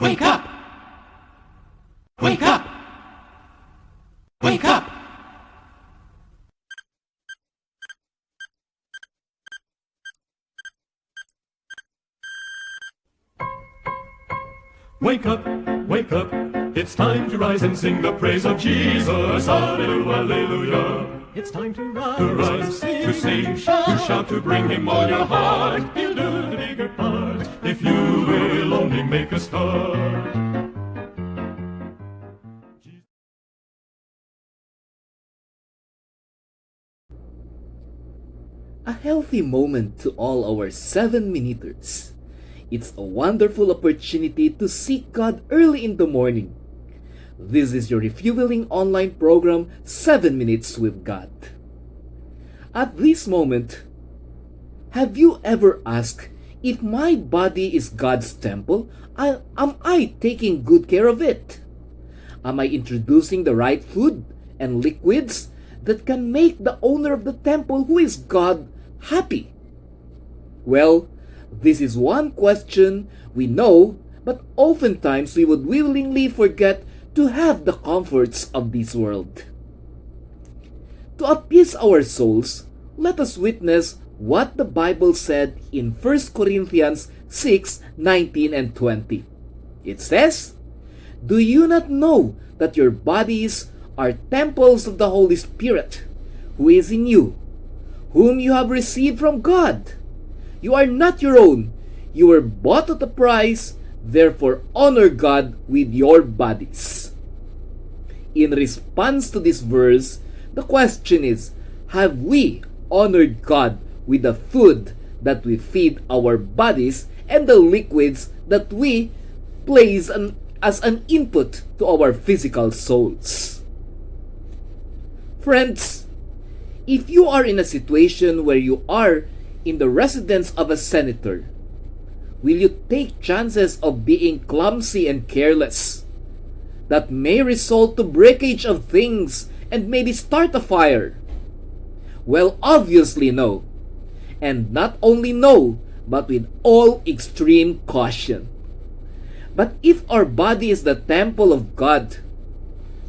Wake up! Wake up! Wake up! Wake up, wake up, it's time to rise and sing the praise of Jesus. Hallelujah, hallelujah. It's time to rise, to sing, to shout, to bring him all your heart. He'll do the bigger part if you will only make a start. A healthy moment to all our 7-minuters. It's a wonderful opportunity to seek God early in the morning. This is your refueling online program, 7 Minutes with God. At this moment, have you ever asked, if my body is God's temple, am I taking good care of it? Am I introducing the right food and liquids that can make the owner of the temple, who is God, happy? Well, this is one question we know, but oftentimes we would willingly forget to have the comforts of this world. To appease our souls, let us witness what the Bible said in 1 Corinthians 6:19 and 20. It says, "Do you not know that your bodies are temples of the Holy Spirit, who is in you, whom you have received from God? You are not your own. You were bought at a price. Therefore, honor God with your bodies." In response to this verse, the question is, have we honored God with the food that we feed our bodies and the liquids that we place as an input to our physical souls? Friends, if you are in a situation where you are in the residence of a senator, will you take chances of being clumsy and careless that may result to breakage of things and maybe start a fire? Well, obviously no. And not only no, but with all extreme caution. But if our body is the temple of God,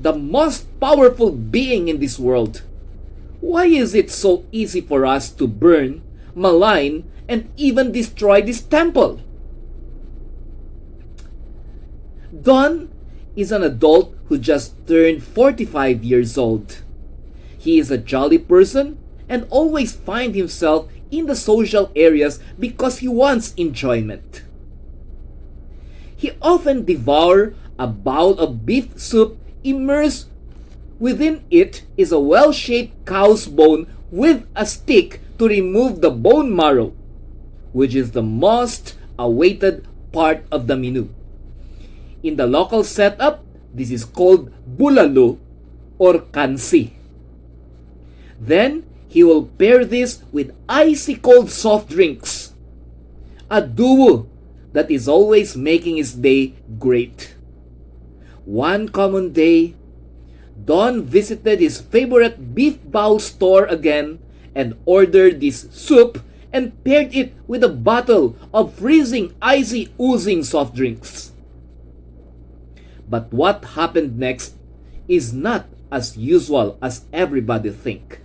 the most powerful being in this world, why is it so easy for us to burn, malign, and even destroy this temple? Don is an adult who just turned 45 years old. He is a jolly person and always finds himself in the social areas because he wants enjoyment. He often devours a bowl of beef soup. Immersed within it is a well-shaped cow's bone with a stick to remove the bone marrow, which is the most awaited part of the menu. In the local setup, this is called bulalo or kansi. Then, he will pair this with icy cold soft drinks, a duo that is always making his day great. One common day, Don visited his favorite beef bowl store again and ordered this soup and paired it with a bottle of freezing, icy, oozing soft drinks. But what happened next is not as usual as everybody think.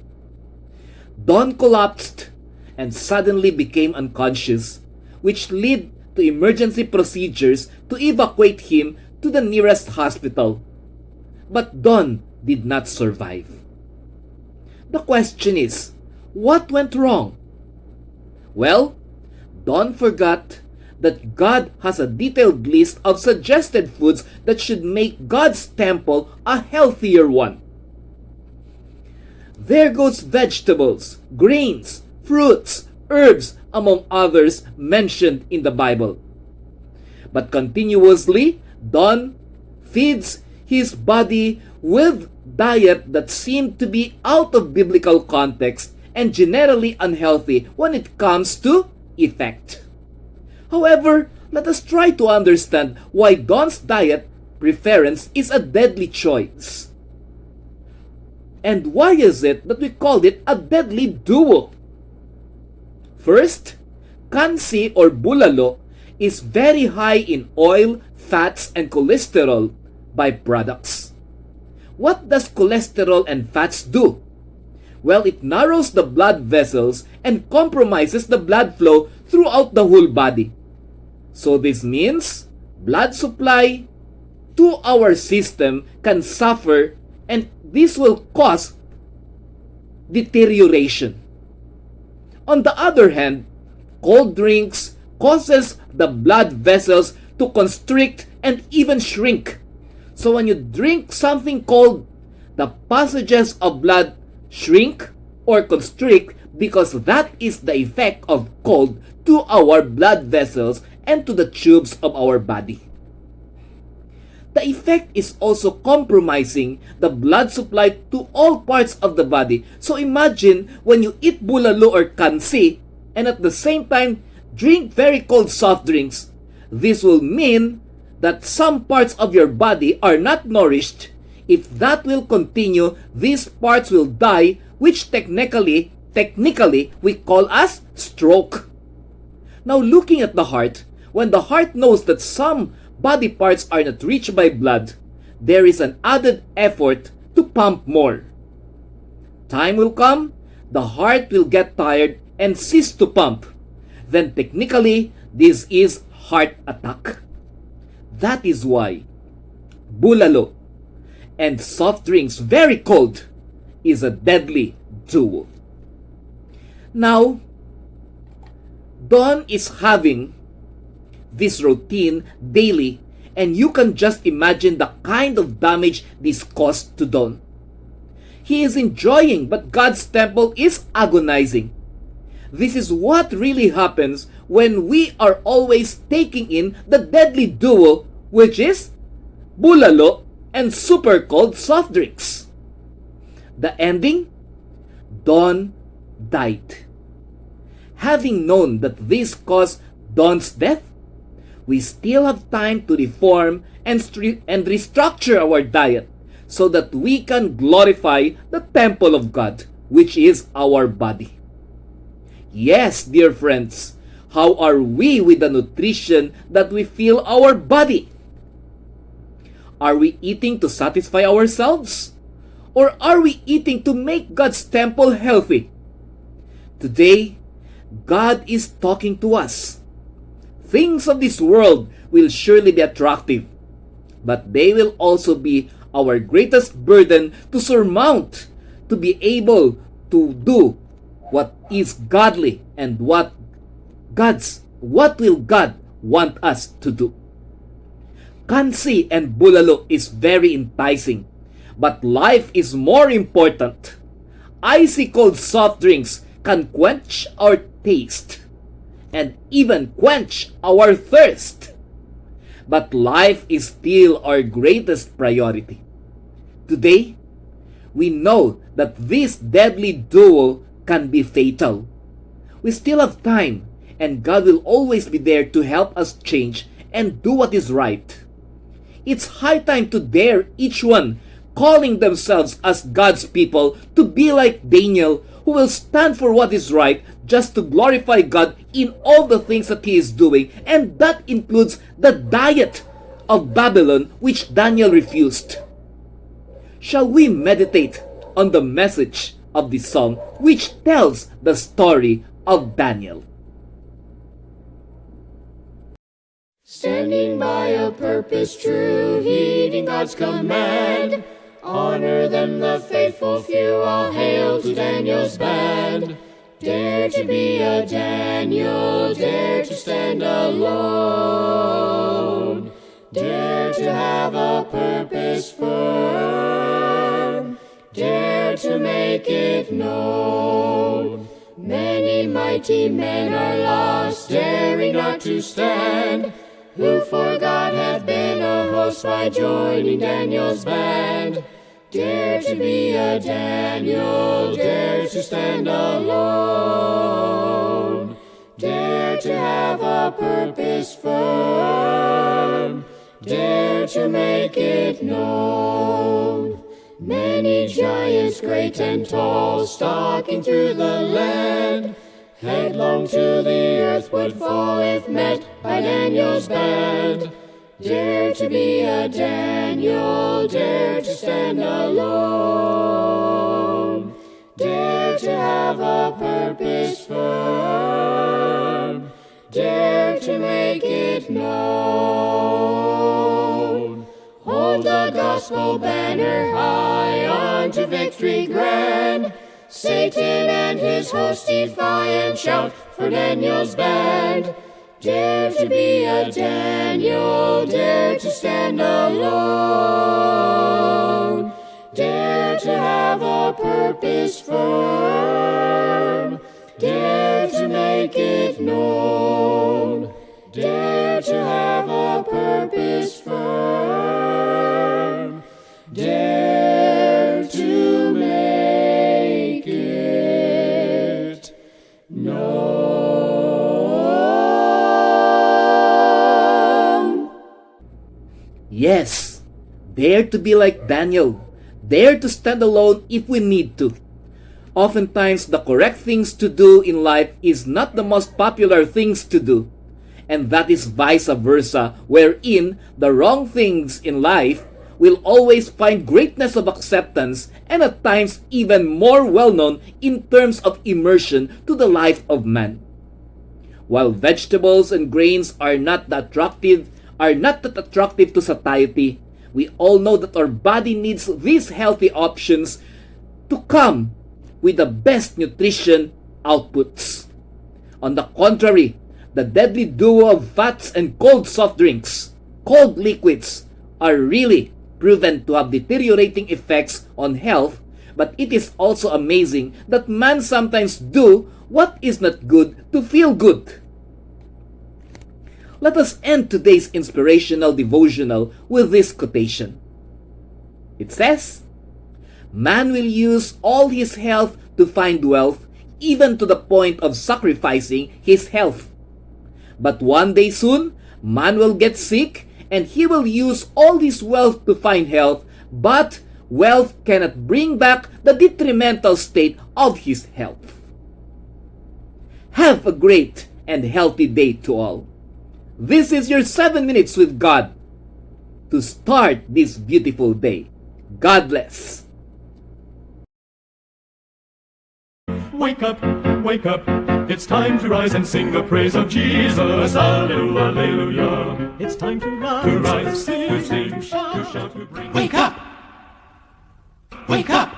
Don collapsed and suddenly became unconscious, which led to emergency procedures to evacuate him to the nearest hospital. But Don did not survive. The question is, what went wrong? Well, Don forgot that God has a detailed list of suggested foods that should make God's temple a healthier one. There goes vegetables, grains, fruits, herbs, among others mentioned in the Bible. But continuously, Don feeds his body with diet that seemed to be out of biblical context and generally unhealthy when it comes to effect. However, let us try to understand why Don's diet preference is a deadly choice. And why is it that we called it a deadly duo? First, kansi or bulalo is very high in oil, fats, and cholesterol byproducts. What does cholesterol and fats do? Well, it narrows the blood vessels and compromises the blood flow throughout the whole body. So this means blood supply to our system can suffer, and this will cause deterioration. On the other hand, cold drinks causes the blood vessels to constrict and even shrink. So when you drink something cold, the passages of blood shrink or constrict because that is the effect of cold to our blood vessels and to the tubes of our body. The effect is also compromising the blood supply to all parts of the body. So imagine when you eat bulalo or kansi and at the same time drink very cold soft drinks. This will mean that some parts of your body are not nourished. If that will continue, these parts will die, which technically we call as stroke. Now looking at the heart, when the heart knows that some body parts are not reached by blood, there is an added effort to pump more. Time will come, the heart will get tired and cease to pump. Then technically, this is heart attack. That is why bulalo and soft drinks very cold is a deadly duo. Now, Don is having this routine daily, and you can just imagine the kind of damage this caused to Don. He is enjoying, but God's temple is agonizing. This is what really happens when we are always taking in the deadly duo, which is bulalo and super cold soft drinks. The ending? Don died. Having known that this caused Don's death, we still have time to reform and restructure our diet so that we can glorify the temple of God, which is our body. Yes, dear friends, how are we with the nutrition that we fill our body? Are we eating to satisfy ourselves? Or are we eating to make God's temple healthy? Today, God is talking to us. Things of this world will surely be attractive, but they will also be our greatest burden to surmount, to be able to do what is godly and what will God want us to do. Kansi and bulalo is very enticing, but life is more important. Icy cold soft drinks can quench our taste and even quench our thirst. But life is still our greatest priority. Today, we know that this deadly duo can be fatal. We still have time, and God will always be there to help us change and do what is right. It's high time to dare each one calling themselves as God's people to be like Daniel, who will stand for what is right just to glorify God in all the things that he is doing, and that includes the diet of Babylon which Daniel refused. Shall we meditate on the message of this song which tells the story of Daniel? Standing by a purpose true, heeding God's command, honor them, the faithful few, all hail to Daniel's band. Dare to be a Daniel, dare to stand alone, dare to have a purpose firm, dare to make it known. Many mighty men are lost, daring not to stand, who for God have been a host by joining Daniel's band. Dare to be a Daniel, dare to stand alone, dare to have a purpose firm, dare to make it known. Many giants great and tall, stalking through the land, headlong to the earth would fall if met by Daniel's band. Dare to be a Daniel, dare to stand alone, dare to have a purpose firm, dare to make it known. Hold the gospel banner high unto victory grand. Satan and his host defy and shout for Daniel's band. Dare to be a Daniel, dare to stand alone, dare to have a purpose firm, dare to make it known, dare to have a purpose firm, dare to make it known. Yes, dare to be like Daniel. Dare to stand alone if we need to. Oftentimes, the correct things to do in life is not the most popular things to do. And that is vice versa, wherein the wrong things in life will always find greatness of acceptance and at times even more well-known in terms of immersion to the life of man. While vegetables and grains are not that attractive to satiety, we all know that our body needs these healthy options to come with the best nutrition outputs. On the contrary, the deadly duo of fats and cold soft drinks, cold liquids, are really proven to have deteriorating effects on health, but it is also amazing that man sometimes do what is not good to feel good. Let us end today's inspirational devotional with this quotation. It says, "Man will use all his health to find wealth, even to the point of sacrificing his health. But one day soon, man will get sick, and he will use all his wealth to find health, but wealth cannot bring back the detrimental state of his health." Have a great and healthy day to all. This is your 7 minutes with God to start this beautiful day. God bless. Wake up, it's time to rise and sing the praise of Jesus. Hallelujah, hallelujah. It's time to rise, to sing, to shout, to bring. Wake up! Wake up!